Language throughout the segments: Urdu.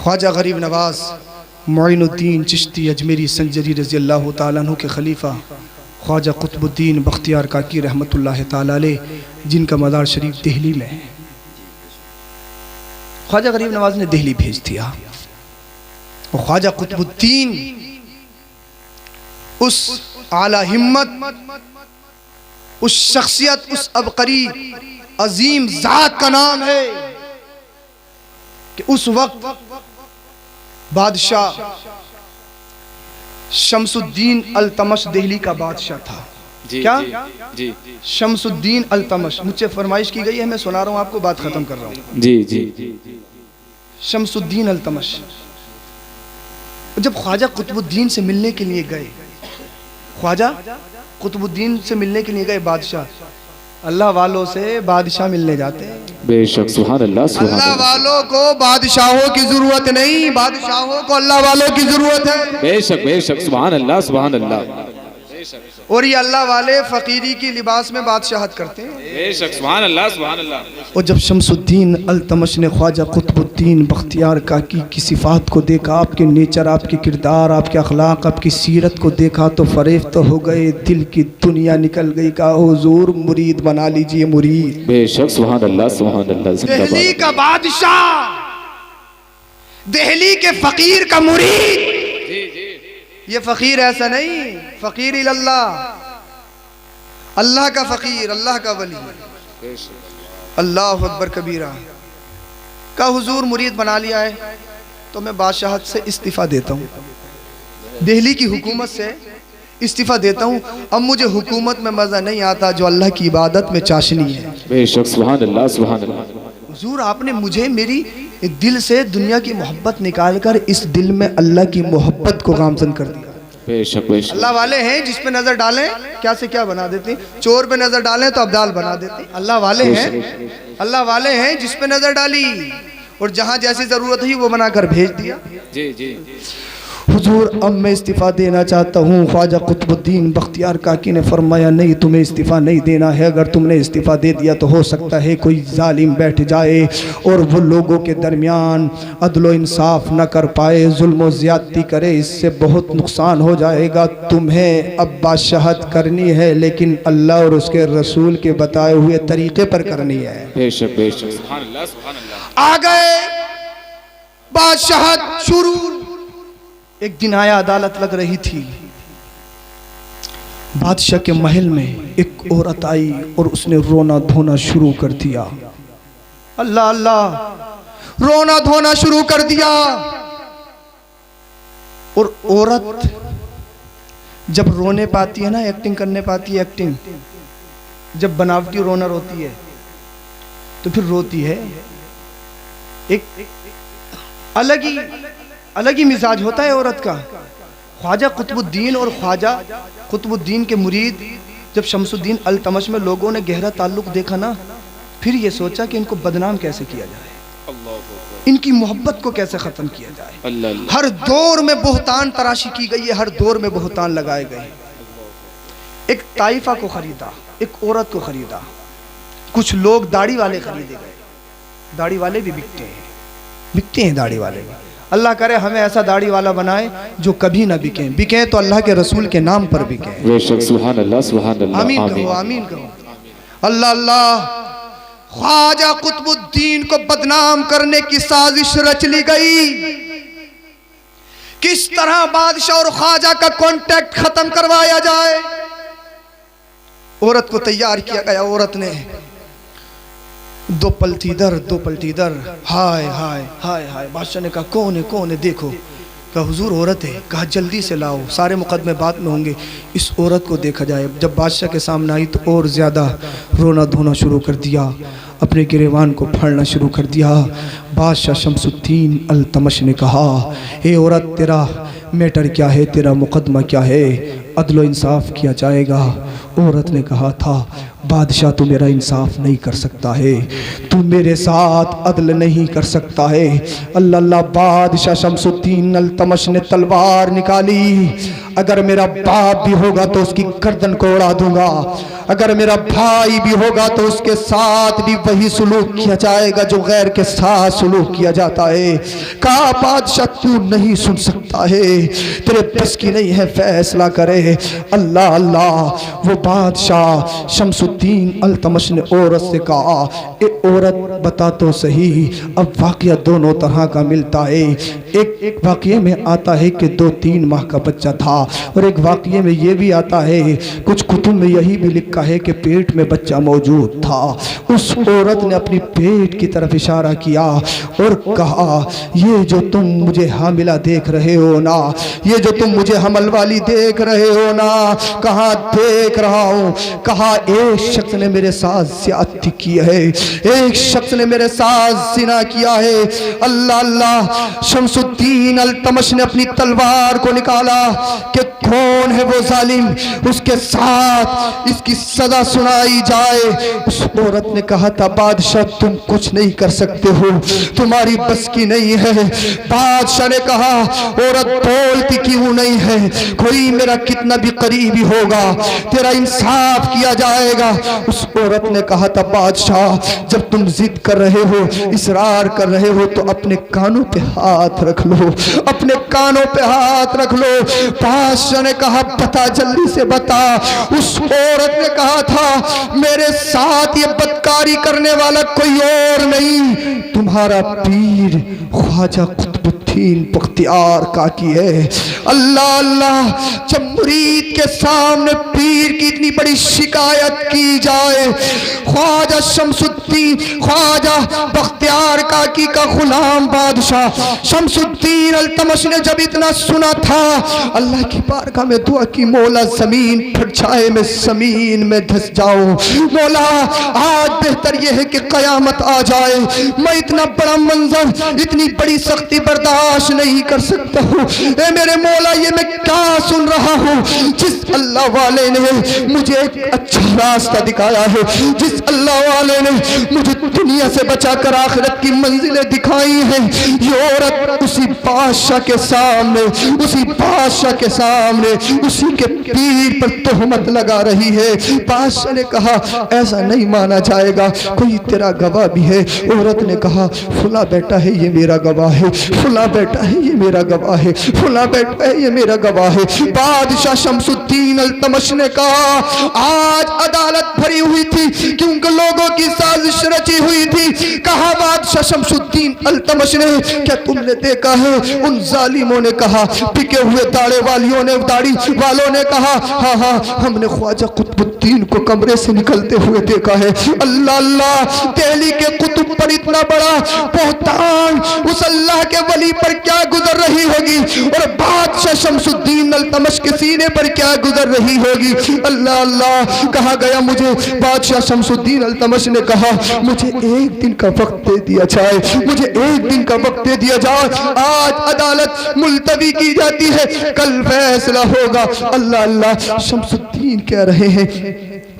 خواجہ غریب نواز معین الدین چشتی اجمیری سنجری رضی اللہ تعالیٰ عنہ کے خلیفہ خواجہ قطب الدین بختیار کاکی رحمت اللہ تعالیٰ علیہ، جن کا مزار شریف دہلی میں ہے، خواجہ غریب نواز نے دہلی بھیج دیا۔ اور خواجہ قطب الدین اس اعلیٰ ہمت، اس شخصیت، اس عبقری عظیم ذات کا نام ہے کہ اس وقت بادشاہ شمس الدین التمش دہلی کا بادشاہ تھا۔ کیا؟ شمس الدین التمش، مجھ سے فرمائش کی گئی ہے، میں سنا رہا ہوں آپ کو، بات ختم کر رہا ہوں۔ شمس الدین التمش جب خواجہ قطب الدین سے ملنے کے لیے گئے، خواجہ قطب الدین سے ملنے کے لیے گئے بادشاہ، اللہ والوں سے بادشاہ ملنے جاتے ہیں، بے شک، سبحان اللہ، سبحان اللہ۔ اللہ والوں کو بادشاہوں کی ضرورت نہیں، بادشاہوں کو اللہ والوں کی ضرورت ہے، بے شک، بے شک، سبحان اللہ، سبحان اللہ۔ اور یہ اللہ والے فقیری کی لباس میں بادشاہت کرتے ہیں، بے شک، سبحان اللہ، سبحان اللہ۔ اور جب شمس الدین التمش نے خواجہ قطب الدین بختیار کاکی کی صفات کو دیکھا، آپ کے نیچر، آپ کے کردار، آپ کے اخلاق، آپ کی سیرت کو دیکھا تو فریفت ہو گئے، دل کی دنیا نکل گئی، کہا حضور مرید بنا لیجئے، مرید۔ بے شک، سبحان اللہ، سبحان اللہ۔ دہلی کا بادشاہ، دہلی کے فقیر کا مرید، یہ فقیر ایسا نہیں، فقیر اللہ، اللہ کا فقیر، اللہ کا ولی، اللہ اکبر کبیرہ، کا حضور مرید بنا لیا ہے تو میں بادشاہت سے استعفیٰ دیتا ہوں، دہلی کی حکومت سے استعفیٰ دیتا ہوں، اب مجھے حکومت میں مزہ نہیں آتا جو اللہ کی عبادت میں چاشنی ہے۔ بے شک، سبحان اللہ، سبحان اللہ۔ حضور آپ نے مجھے میری دل سے دنیا کی محبت نکال کر اس دل میں اللہ کی محبت کو گامزن کر دیا۔ بے شک، بے شک۔ اللہ والے ہیں جس پہ نظر ڈالیں کیا سے کیا بنا دیتے ہیں، چور پہ نظر ڈالیں تو ابدال بنا دیتے ہیں، اللہ والے ہیں، اللہ والے ہیں جس پہ نظر ڈالی اور جہاں جیسی ضرورت ہی وہ بنا کر بھیج دیا۔ حضور اب میں استعفیٰ دینا چاہتا ہوں۔ خواجہ قطب الدین بختیار کاکی نے فرمایا نہیں، تمہیں استعفیٰ نہیں دینا ہے، اگر تم نے استعفیٰ دے دیا تو ہو سکتا ہے کوئی ظالم بیٹھ جائے اور وہ لوگوں کے درمیان عدل و انصاف نہ کر پائے، ظلم و زیادتی کرے، اس سے بہت نقصان ہو جائے گا۔ تمہیں اب بادشاہت کرنی ہے لیکن اللہ اور اس کے رسول کے بتائے ہوئے طریقے پر کرنی ہے۔ بے شک، بے شک، سبحان اللہ، سبحان اللہ۔ آ گئے بادشاہت شروع۔ ایک دن آیا، عدالت لگ رہی تھی، بادشاہ کے محل میں ایک عورت آئی اور اس نے رونا دھونا شروع کر دیا، اللہ اللہ، رونا دھونا شروع کر دیا۔ اور عورت جب رونے پاتی ہے نا، ایکٹنگ کرنے پاتی ہے، ایکٹنگ، جب بناوٹی رونا روتی ہے تو پھر روتی ہے، ایک الگ ہی مزاج ہوتا ہے عورت کا۔ خواجہ قطب الدین اور خواجہ قطب الدین کے مرید جب شمس الدین التمش میں لوگوں نے گہرا تعلق دیکھا نا، پھر یہ سوچا کہ ان کو بدنام کیسے کیا جائے، ان کی محبت کو کیسے ختم کیا جائے۔ ہر دور میں بہتان تراشی کی گئی ہے، ہر دور میں بہتان لگائے گئے۔ ایک طائفہ کو خریدا، ایک عورت کو خریدا، کچھ لوگ داڑھی والے خریدے گئے، داڑھی والے بھی بکتے ہیں داڑھی والے بھی۔ اللہ کرے ہمیں ایسا داڑھی والا بنائے جو کبھی نہ بکیں، بکیں تو اللہ کے رسول کے نام پر بکیں۔ بے شک، سبحان اللہ، سبحان اللہ۔ آمین کہو، آمین کہو۔ اللہ اللہ، خواجہ قطب الدین کو بدنام کرنے کی سازش رچ لی گئی، کس طرح بادشاہ اور خواجہ کا کانٹیکٹ ختم کروایا جائے۔ عورت کو تیار کیا گیا، عورت نے دو پلٹی در، دو پلٹی در، ہائے ہائے ہائے ہائے۔ بادشاہ نے کہا کون ہے دیکھو، کہا حضور عورت ہے، کہا جلدی سے لاؤ، سارے مقدمے بعد میں ہوں گے، اس عورت کو دیکھا جائے۔ جب بادشاہ کے سامنے آئی تو اور زیادہ رونا دھونا شروع کر دیا، اپنے گریوان کو پھاڑنا شروع کر دیا۔ بادشاہ شمس الدین التمش نے کہا اے عورت، تیرا میٹر کیا ہے، تیرا مقدمہ کیا ہے، عدل و انصاف کیا جائے گا۔ عورت نے کہا تھا بادشاہ تو میرا انصاف نہیں کر سکتا ہے، تو میرے ساتھ عدل نہیں کر سکتا ہے۔ اللہ اللہ، بادشاہ شمس الدین التمش نے تلوار نکالی، اگر میرا باپ بھی ہوگا تو اس کی گردن کو اڑا دوں گا، اگر میرا بھائی بھی ہوگا تو اس کے ساتھ بھی وہی سلوک کیا جائے گا جو غیر کے ساتھ سلوک کیا جاتا ہے۔ کہا بادشاہ تو نہیں سن سکتا ہے، تیرے بس کی نہیں ہے، فیصلہ کرے۔ اللہ اللہ، وہ بادشاہ شمس الدین التمش نے عورت سے کہا، اے عورت بتا تو صحیح، اب واقعہ دونوں طرح کا ملتا ہے۔ ایک واقعے میں آتا ہے کہ 2-3 ماہ کا بچہ تھا، اور ایک واقعے میں یہ بھی آتا ہے، کچھ کتب میں یہی بھی لکھا ہے کہ پیٹ میں بچہ موجود تھا۔ اس عورت نے اپنی پیٹ کی طرف اشارہ کیا اور کہا، یہ جو تم مجھے حاملہ دیکھ رہے ہو نا، یہ جو تم مجھے حمل والی دیکھ رہے ہو نا، کہاں دیکھ رہا ہوں؟ کہا ایک شخص نے میرے ساتھ زیادتی کی ہے، ایک شخص نے میرے ساتھ زنا کیا ہے۔ اللہ اللہ، شمس الدین التمش نے اپنی تلوار کو نکالا کہ کون ہے وہ ظالم، اس کے ساتھ اس کی سزا سنائی جائے۔ اس عورت نے کہا تھا، بادشاہ تم کچھ نہیں کر سکتے ہو، تمہاری بس کی نہیں ہے۔ بادشاہ نے کہا، عورت بولتی کیوں نہیں ہے؟ کوئی میرا کتنا بھی قریبی ہوگا، تیرا انصاف کیا جائے گا۔ اس عورت نے کہا تھا، بادشاہ جب تم ضد کر رہے ہو، اصرار کر رہے ہو تو اپنے کانوں پہ ہاتھ رکھ لو، اپنے کانوں پہ ہاتھ رکھ لو۔ بادشاہ نے کہا، بتا جلدی سے بتا۔ اس عورت نے کہا تھا، میرے ساتھ یہ بدکاری کرنے والا کوئی اور نہیں، تمہارا پیر خواجہ قطب الدین بختیار کاکی ہے۔ اللہ اللہ، جب مرید کے سامنے پیر کی اتنی بڑی شکایت کی جائے، خواجہ شمس الدین، خواجہ بختیار کاکی کا غلام بادشاہ شمس الدین التمش نے جب اتنا سنا تھا، اللہ کی بارگاہ میں دعا کی، مولا زمین پھٹ جائے میں زمین میں دھس جاؤں، مولا آج بہتر یہ ہے کہ قیامت آ جائے، میں اتنا بڑا منظر، اتنی بڑی سختی برداشت نہیں کر سکتا ہوں۔ اے میرے مولا، یہ میں کیا سن رہا ہوں؟ جس اللہ والے نے مجھے ایک اچھا راستہ دکھایا ہے، جس اللہ والے نے مجھے دنیا سے بچا کر آخرت کی منزلیں دکھائی ہیں، یہ عورت اسی بادشاہ کے سامنے، اسی بادشاہ کے سامنے اسی کے پیر پر تہمت لگا رہی ہے۔ بادشاہ نے کہا، ایسا نہیں مانا جائے گا، کوئی تیرا گواہ بھی ہے؟ عورت نے کہا، فلاں بیٹا ہے یہ میرا گواہ ہے، فلاں بیٹا ہے یہ میرا گواہ ہے، فلاں بیٹا ہے یہ میرا گواہ ہے۔ بادشاہ شمس الدین التمش نے کہا، آج عدالت بھری ہوئی تھی کیونکہ لوگوں کی سازش رچی ہوئی تھی۔ کہا بادشاہ شمس الدین التمش نے، کیا تم نے دیکھا ہے؟ ان ظالموں نے کہا، پکے ہوئے داڑھی والوں نے کہا، ہاں ہاں، ہم نے خواجہ قطب الدین کو کمرے سے نکلتے ہوئے دیکھا ہے۔ اللہ اللہ، دہلی کے قطب پر اتنا بڑا بہتان اس اللہ کے ولی پر کیا گزر رہی ہوگی، اور بادشاہ شمس الدین التمش کے سینے پر کیا گزر رہی ہوگی۔ اللہ اللہ، کہا گیا، مجھے بادشاہ شمس الدین التمش نے کہا، مجھے ایک دن کا وقت دے دیا جائے، مجھے ایک دن کا وقت دے دیا جائے، آج عدالت ملتوی کی جاتی ہے، کل فیصلہ ہوگا۔ اللہ اللہ، شمس الدین کہہ رہے ہیں،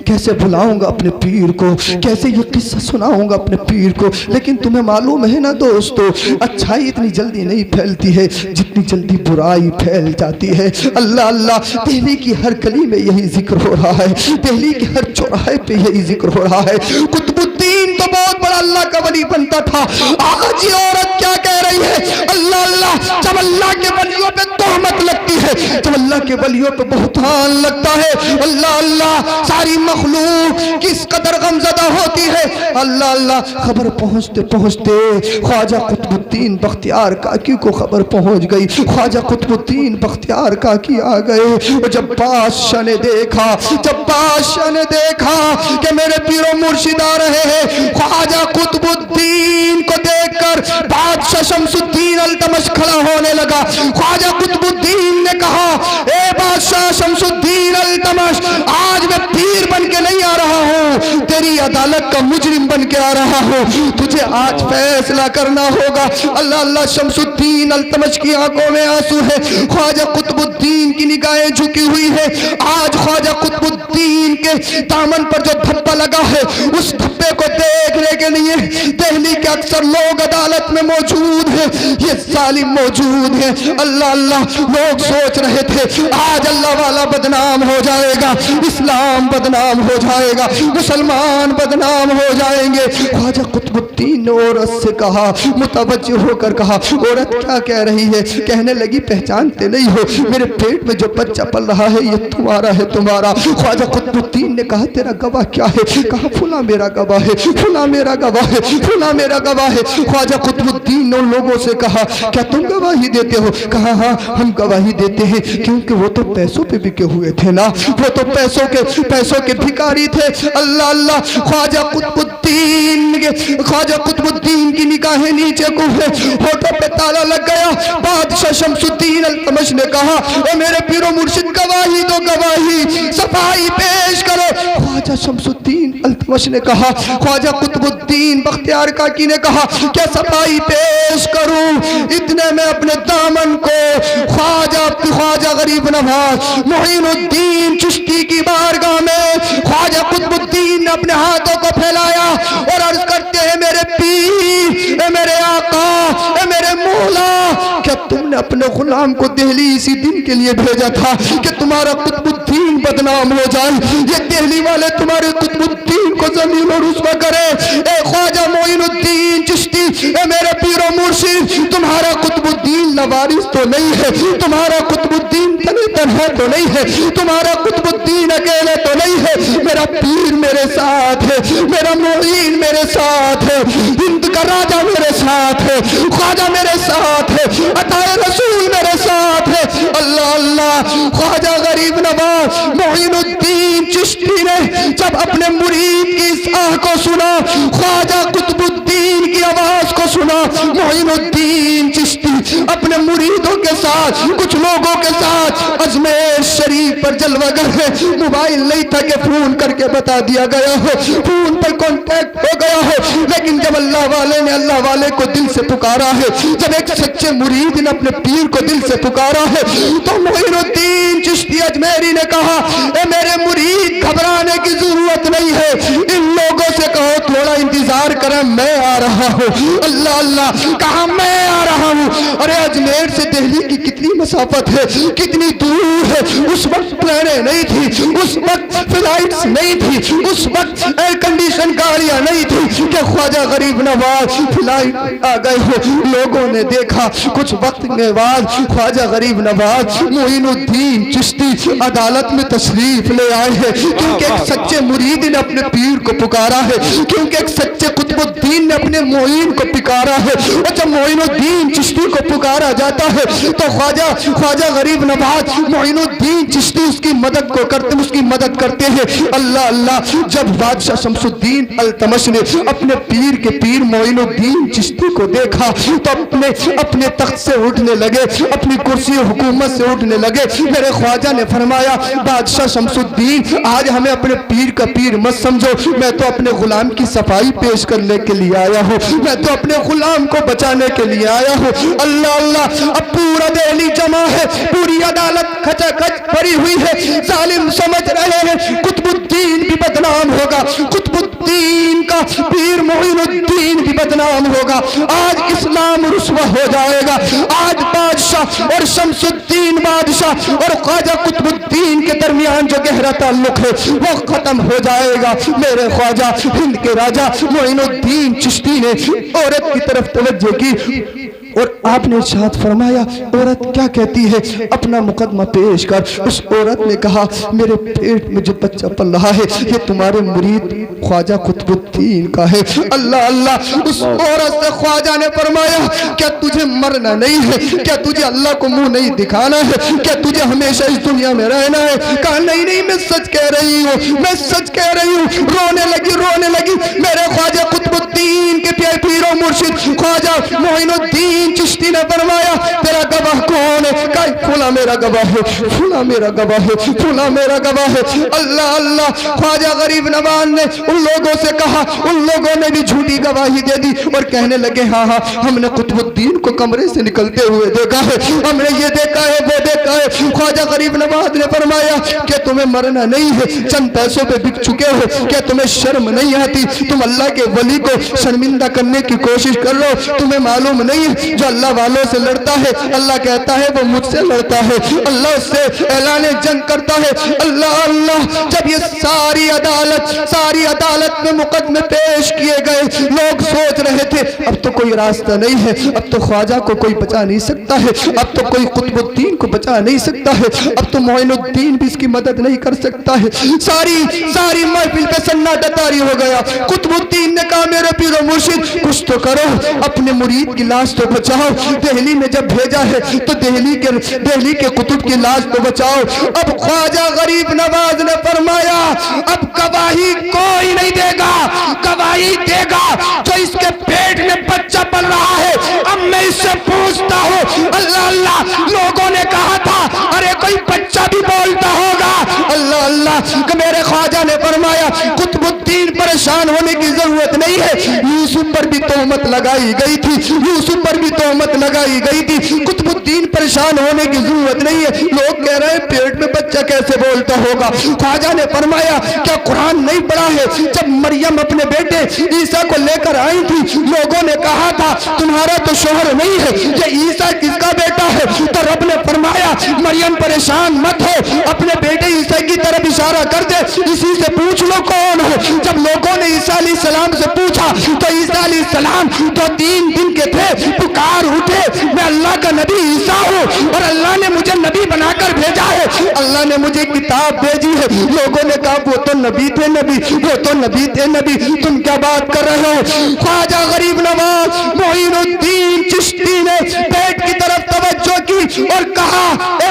کیسے بلاؤں گا اپنے پیر کو، کیسے یہ قصہ سناؤں گا اپنے پیر کو؟ لیکن تمہیں معلوم ہے نا دوستو، اچھائی اتنی جلدی نہیں پھیلتی ہے جتنی جلدی برائی پھیل جاتی ہے۔ اللہ اللہ، دہلی کی ہر گلی میں یہی ذکر ہو رہا ہے، دہلی کے ہر چوراہے پہ یہی ذکر ہو رہا ہے۔ قطب الدین تو بہت بڑا اللہ کا ولی بنتا تھا، آج یہ عورت کیا کہہ رہی ہے؟ اللہ اللہ، جب اللہ کے ولیوں پہ تہمت لگتی ہے، جب اللہ کے ولیوں پہ بہتان لگتا ہے، اللہ اللہ، ساری مخلوق کس قدر غمزدہ ہوتی ہے۔ اللہ اللہ، خبر پہنچتے پہنچتے خواجہ قطب الدین بختیار کاکی کو خبر پہنچ گئی۔ خواجہ قطب الدین بختیار کاکی آ گئے، اور جب بادشاہ نے دیکھا کہ میرے پیر و مرشد آ رہے ہیں، خواجہ قطب الدین کو دیکھ کر بادشاہ شمس الدین التمش کھڑا ہونے لگا۔ خواجہ قطب الدین نے کہا، اے بادشاہ شمس الدین التمش، آج میں پیر بن کے نہیں آ رہا ہوں، تیری بڑی عدالت کا مجرم بن کے آ رہا ہوں، تجھے آج فیصلہ کرنا ہوگا۔ اللہ اللہ، شمس الدین التمش کی آنکھوں میں آنسو ہے، خواجہ قطب الدین کی نگاہیں جھکی ہوئی ہے۔ آج خواجہ قطب الدین کے دامن پر جو دھبا لگا ہے، اس دھبے کو دیکھنے کے لیے دہلی کے اکثر لوگ عدالت میں موجود ہیں، یہ ظالم موجود ہیں۔ اللہ اللہ، لوگ سوچ رہے تھے آج اللہ والا بدنام ہو جائے گا، اسلام بدنام ہو جائے گا، مسلمان بدنام ہو جائیں گے۔ خواجہ قطب الدین نے عورت سے کہا، متوجہ ہو کر کہا، عورت کیا کہہ رہی ہے؟ کہنے لگی پہچانتے نہیں ہو؟ میرے پیٹ میں جو بچہ پل رہا ہے یہ تمہارا ہے، تمہارا۔ خواجہ قطب الدین نے کہا تیرا گواہ کیا ہے؟ کہا فلاں میرا گواہ ہے، فلاں میرا گواہ ہے، فلاں میرا گواہ ہے۔ خواجہ قطب الدین نے ان لوگوں سے کہا کیا تم گواہی دیتے ہو؟ کہا ہاں ہم گواہی دیتے ہیں، کیونکہ وہ تو پیسوں پہ بکے ہوئے تھے نا، وہ تو پیسوں کے بھکاری تھے۔ اللہ اللہ، خواجہ قطب الدین کی نگاہیں نیچے کو ہے، ہوٹوں پہ تالا لگ گیا۔ بادشاہ شمس الدین التمش نے کہا اے میرے پیر و مرشد، گواہی دو، گواہی، صفائی پیش کرو۔ خواجہ شمس الدین التمش نے کہا، خواجہ قطب الدین بختیار کاکی نے کہا کیا صفائی پیش کروں؟ اتنے میں اپنے دامن کو خواجہ غریب نواز معین الدین چشتی کی بارگاہ میں خواجہ قطب الدین نے اپنے ہاتھوں کو پھیلایا اور عرض کرتے ہیں میرے پیر، اے میرے آقا، اے میرے مولا، کیا تم نے اپنے غلام کو دہلی اسی دن کے لیے بھیجا تھا کہ تمہارا قطب الدین بدنام ہو جائے؟ یہ دہلی والے تمہارے قطب الدین کو زمین اور رسوا کرے۔ اے خواجہ معین الدین چشتی، اے میرے پیر و مرشد، تمہارا قطب الدین لوارث تو نہیں ہے، تمہارا قطب الدین تنہا تو نہیں ہے، تمہارا قطب الدین اکیلے تو نہیں ہے، میرا پیر میرے ساتھ ہے، میرا معین میرے ساتھ ہے، ہند کا راجہ میرے ساتھ ہے، خواجہ میرے ساتھ ہے، عطائے رسول میرے ساتھ ہے۔ اللہ اللہ، خواجہ غریب نواز معین الدین چشتی نے جب اپنے مرید کی اس آہ کو سنا، خواجہ قطب الدین کی آواز کو سنا، معین الدین چشتی اپنے مریدوں کے ساتھ، کچھ لوگوں کے ساتھ اجمیر شریف پر جلوہ گر ہے۔ موبائل نہیں تھا کہ فون کر کے بتا دیا گیا ہو، فون پر کانٹیکٹ ہو گیا ہو، لیکن جب اللہ والے نے اللہ والے کو دل سے پکارا ہے، جب ایک سچے مرید نے اپنے پیر کو دل سے پکارا ہے، تو معین الدین چشتی اجمیری نے کہا اے میرے مرید، گھبرانے کی ضرورت نہیں ہے، ان لوگوں سے کہو تھوڑا انتظار کریں، میں آ رہا ہوں۔ اللہ اللہ، کہا میں آ رہا ہوں۔ ارے اجمیر سے دہلی کی کتنی مسافت ہے، کتنی دور ہے۔ اس وقت پلانیں نہیں تھی، اس وقت فلائٹس نہیں تھی، اس وقت ایئر کنڈیشن گاڑیاں نہیں تھی کہ خواجہ غریب نواز فلائٹ آ گئے ہو۔ لوگوں نے دیکھا کچھ وقت کے بعد خواجہ غریب نواز معین الدین چشتی عدالت میں تشریف لے آئے ہیں، کیونکہ ایک سچے مرید نے اپنے پیر کو پکارا ہے، کیونکہ ایک سچے قطب الدین نے اپنے معین کو پکارا ہے، اور جب معین الدین چشتی کو پکارا جاتا ہے تو خواجہ غریب نواز معین الدین چشتی اس کی مدد کرتے ہیں۔ اللہ اللہ، جب بادشاہ شمس الدین التمش نے اپنے پیر کے پیر معین الدین چشتی کو دیکھا تو اپنے تخت سے اٹھنے لگے، اپنی کرسی حکومت سے اٹھنے لگے۔ میرے خواجہ نے فرمایا بادشاہ شمس الدین، آج ہمیں اپنے پیر کا پیر مت سمجھو، میں تو اپنے غلام کی صفائی پیش کرنے کے لیے آیا ہوں، میں تو اپنے غلام کو بچانے کے لیے آیا ہوں۔ اللہ اللہ، اب پورا دہلی جمع ہے، پوری عدالت کھچا کھچ بھری ہوئی ہے، ظالم سمجھ رہے ہیں قطب الدین بھی بدنام ہوگا، قطب الدین کا پیر معین الدین بھی بدنام ہوگا، آج اسلام رسوا ہو جائے گا، آج بادشاہ اور شمس الدین بادشاہ اور خواجہ قطب الدین کے درمیان جو گہرا تعلق ہے وہ ختم ہو جائے گا۔ میرے خواجہ ہند کے راجہ معین الدین چشتی نے عورت کی طرف توجہ کی اور آپ نے ارشاد فرمایا عورت کیا کہتی ہے، اپنا مقدمہ پیش کر۔ اس عورت نے کہا میرے پیٹ میں جو بچہ پل رہا ہے یہ تمہارے مرید خواجہ قطب الدین کا ہے۔ اللہ اللہ، اس عورت سے خواجہ نے فرمایا کیا تجھے مرنا نہیں ہے، کیا تجھے اللہ کو منہ نہیں دکھانا ہے، کیا تجھے ہمیشہ اس دنیا میں رہنا ہے؟ کہا نہیں نہیں، میں سچ کہہ رہی ہوں، میں سچ کہہ رہی ہوں۔ رونے لگی میرے خواجہ قطب الدین کے پیر و مرشد خواجہ معین الدین چشتی نے فرمایا تیرا گواہ کون نے کہا فلاں میرا گواہ ہے، فلاں میرا گواہ ہے، فلاں میرا گواہ ہے۔ اللہ اللہ، خواجہ غریب نواز نے ان لوگوں سے کہا، ان لوگوں نے بھی جھوٹی گواہی دے دی اور کہنے لگے ہاں ہاں ہم نے قطب الدین کو کمرے سے نکلتے ہوئے دیکھا ہے، ہم نے یہ دیکھا ہے وہ دیکھا ہے۔ خواجہ غریب نواز نے فرمایا کہ تمہیں مرنا نہیں ہے، چند پیسوں پہ بک چکے ہو، کہ تمہیں شرم نہیں آتی؟ تم اللہ کے ولی کو شرمندہ کرنے کی کوشش کر رہے ہو، تمہیں معلوم نہیں ہے جو اللہ والوں سے لڑتا ہے اللہ کہتا ہے وہ مجھ سے لڑتا ہے، اللہ اس سے اعلان جنگ کرتا ہے۔ اللہ اللہ، جب یہ ساری عدالت میں مقدمے پیش کیے گئے، لوگ سوچ رہے تھے اب تو کوئی راستہ نہیں ہے، اب تو خواجہ کو کوئی بچا نہیں سکتا ہے، اب تو کوئی قطب الدین کو بچا نہیں سکتا ہے، اب تو معین الدین بھی اس کی مدد نہیں کر سکتا ہے۔ ساری محفل پہ سناٹا طاری ہو گیا۔ قطب الدین نے کہا میرے پیر و مرشد کچھ تو کرو، اپنے مرید کی لاش تو بچاؤ، دہلی میں جب بھیجا ہے تو دہلی کے قطب کی لاش تو بچاؤ۔ اب خواجہ غریب نواز نے فرمایا اب گواہی کوئی نہیں دے گا، گواہی دے گا جو اس کے پیٹ میں بچہ پل رہا ہے۔ اب میں اس سے پوچھتا ہوں، اللہ اللہ، لوگوں نے کہا تھا ارے کوئی بچہ بھی بولتا ہوگا، اللہ اللہ، کہ میرے خواجہ نے فرمایا قطب الدین پریشان ہونے کی ضرورت نہیں ہے، یوسف پر بھی تہمت لگائی گئی تھی، یوسف پر بھی تہمت لگائی گئی تھی، قطب الدین پریشان ہونے کی ضرورت نہیں ہے۔ لوگ کہہ رہے ہیں پیٹ میں بچہ کیسے بولتا ہوگا؟ خواجہ نے فرمایا کیا قرآن نہیں پڑھا ہے؟ جب مریم اپنے بیٹے عیسیٰ کو لے کر آئی تھی، لوگوں نے کہا تھا تمہارا تو شوہر نہیں ہے، یہ عیسیٰ کس کا بیٹا ہے؟ تو رب نے فرمایا مریم پریشان مت ہو، اپنے بیٹے عیسیٰ کی طرف اشارہ کر دے، اسی سے پوچھ لو کون ہے۔ جب لوگوں نے عیسیٰ علیہ السلام سے پوچھا تو عیسیٰ علیہ السلام تو 3 دن کے تھے، پکار اٹھے میں اللہ کا نبی عیسیٰ ہوں اور اللہ نے مجھے نبی بنا کر بھیجا ہے، اللہ نے مجھے کتاب بھیجی ہے۔ لوگوں نے کہا وہ تو نبی تھے نبی، وہ تو نبی تھے نبی، تم کیا بات کر رہے ہو؟ خواجہ غریب نواز معین الدین چشتی نے پیٹ کی طرف توجہ کی اور کہا اے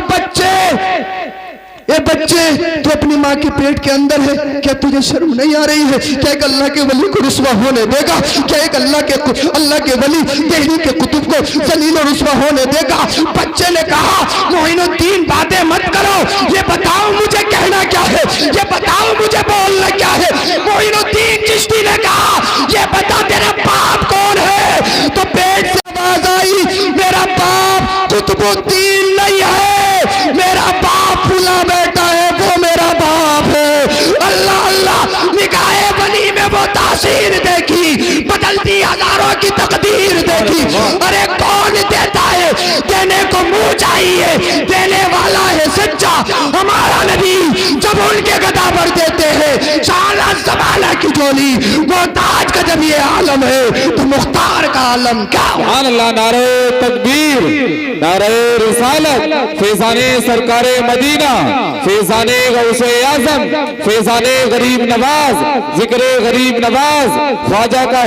بچے تو اپنی ماں کے پیٹ کے اندر ہے، کیا تجھے شرم نہیں آ رہی ہے؟ کیا ایک اللہ کے ولی کو رسوا ہونے دے گا؟ کیا ایک اللہ کے ولی دہلی کے قطب کو ذلیل و رسوا ہونے دے گا؟ بچے نے کہا معین الدین باتیں مت کرو، یہ بتاؤ مجھے کہنا کیا ہے، یہ بتاؤ مجھے بولنا کیا ہے۔ معین الدین چشتی نے کہا یہ بتا تیرا باپ کون ہے؟ تو پیٹ سے آواز آئی میرا باپ قطب الدین نہیں ہے، میرا باپ فلاں بیٹا ہے، وہ میرا باپ ہے۔ اللہ اللہ، نگاہ ولی میں وہ تاثیر دیکھی، بدلتی ہزاروں کی تقدیر دیکھی۔ ارے کون دیتا ہے؟ دینے کو منہ چاہیے، دینے والا ہے سچا ہمارا نبی۔ جب ان کے گدا پر دیتے ہیں شالہ زمانہ کی جولی، وہ تاج کا جب یہ عالم ہے تو مختار کا عالم کیا ہوا؟ سبحان اللہ، نعرہ تکبیر، نعرہ رسالت، فیضان سرکار مدینہ، فیضان غوث اعظم، فیضان غریب نواز، ذکر غریب نواز، خواجہ کا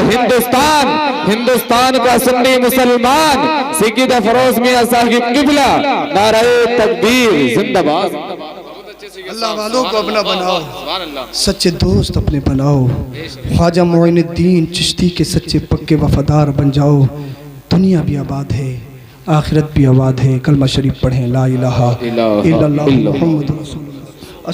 ہندوستان کا سنی مسلمان، سید فیروز میاں صاحب قبلہ، نعرہ تکبیر، زندہ باد۔ اللہ والوں کو اپنا بناؤ، سچے دوست اپنے بناؤ، خواجہ معین الدین چشتی کے سچے پکے وفادار بن جاؤ۔ دنیا بھی آباد ہے، آخرت بھی آباد ہے۔ کلمہ شریف پڑھیں، لا الہ الا اللہ محمد رسول اللہ۔